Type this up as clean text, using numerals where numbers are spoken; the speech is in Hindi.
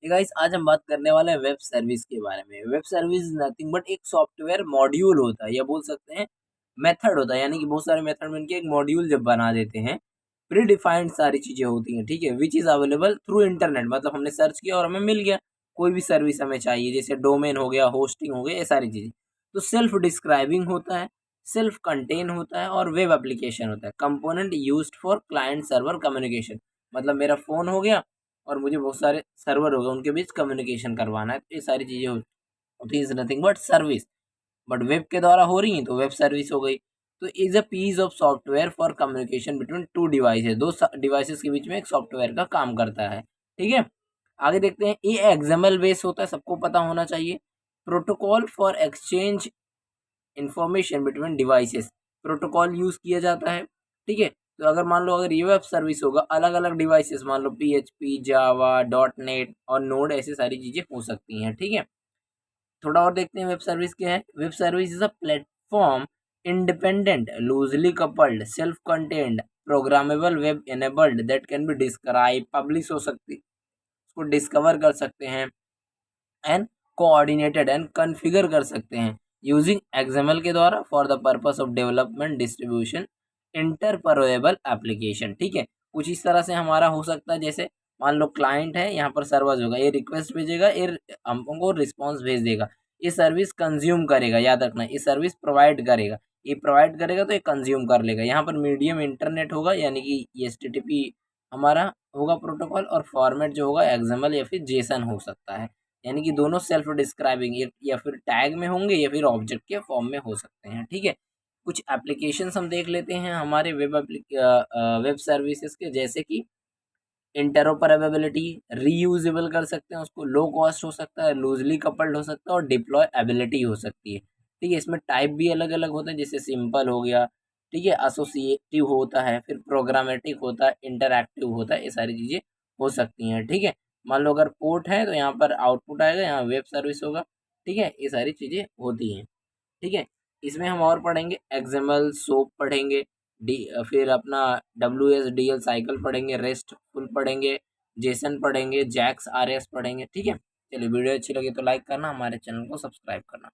गाइस आज हम बात करने वाले हैं वेब सर्विस के बारे में। वेब सर्विस नथिंग बट एक सॉफ्टवेयर मॉड्यूल होता है या बोल सकते हैं मेथड होता है, यानी कि बहुत सारे मेथड मिलके एक मॉड्यूल जब बना देते हैं, प्री डिफाइंड सारी चीजें होती हैं, ठीक है, which is available through internet. मतलब हमने सर्च किया और हमें मिल गया, कोई भी सर्विस हमें चाहिए, जैसे डोमेन हो गया, होस्टिंग हो गया, ये सारी चीजें। तो सेल्फ डिस्क्राइबिंग होता है, सेल्फ कंटेन होता है और वेब एप्लीकेशन होता है। Component used for client server communication, मतलब मेरा फोन हो गया और मुझे बहुत सारे सर्वर हो गए, उनके बीच कम्युनिकेशन करवाना है, तो ये सारी चीजें होती is nothing but service. But web के द्वारा हो रही है तो वेब सर्विस हो गई। तो is a piece of software for communication between two devices, दो डिवाइसेस के बीच में एक सॉफ्टवेयर का काम करता है, ठीक है। आगे देखते हैं, ये एक्सएमएल बेस होता है, सबको पता होना चाहिए। Protocol for exchange information between devices, protocol use किया जाता है, ठीक है। तो अगर मान लो अगर ये वेब सर्विस होगा, अलग अलग डिवाइसेस, मान लो पीएचपी, जावा, डॉट नेट और नोड, ऐसी सारी चीजें हो सकती हैं, ठीक है। थोड़ा और देखते हैं वेब सर्विस क्या है। Web service is a platform independent, loosely coupled, self contained, programmable, web enabled that can be describe, publish हो सकती, उसको डिस्कवर कर सकते हैं एंड कोऑर्डिनेटेड एंड कॉन्फ़िगर कर सकते हैं यूजिंग एक्सएमएल के द्वारा for the purpose of development, distribution, interoperable application, ठीक है। कुछ इस तरह से हमारा हो सकता है, जैसे मान लो क्लाइंट है, यहाँ पर सर्वर होगा, ये रिक्वेस्ट भेजेगा, ये हमको रिस्पॉन्स भेज देगा, ये सर्विस कंज्यूम करेगा, याद रखना ये सर्विस प्रोवाइड करेगा, ये प्रोवाइड करेगा तो ये कंज्यूम कर लेगा। यहाँ पर मीडियम इंटरनेट होगा, यानी कि एचटीटीपी हमारा होगा प्रोटोकॉल, और फॉर्मेट जो होगा एक्सएमएल या फिर जेसन हो सकता है, यानी कि दोनों सेल्फ डिस्क्राइबिंग या फिर टैग में होंगे या फिर ऑब्जेक्ट के फॉर्म में हो सकते हैं, ठीक है। कुछ एप्लीकेशंस हम देख लेते हैं हमारे वेब सर्विसेज के, जैसे कि इंटरऑपरेबिलिटी, रीयूजेबल कर सकते हैं उसको, लो कॉस्ट हो सकता है, लूजली कपल्ड हो सकता है और डिप्लॉय एबिलिटी हो सकती है, ठीक है। इसमें टाइप भी अलग अलग होते हैं, जैसे सिंपल हो गया, ठीक है, एसोसिएटिव होता है, फिर प्रोग्रामेटिक होता है, इंटरैक्टिव होता है, ये सारी चीज़ें हो सकती हैं, ठीक है। मान लो अगर पोर्ट है तो यहाँ पर आउटपुट आएगा, यहाँ वेब सर्विस होगा, ठीक है, ये सारी चीज़ें होती हैं, ठीक है। इसमें हम और पढ़ेंगे, एक्सएमएल सोप पढ़ेंगे, डी फिर अपना WSDL साइकिल पढ़ेंगे, रेस्टफुल पढ़ेंगे, जेसन पढ़ेंगे, जैक्स RS पढ़ेंगे, ठीक है। चलिए वीडियो अच्छी लगी तो लाइक करना, हमारे चैनल को सब्सक्राइब करना।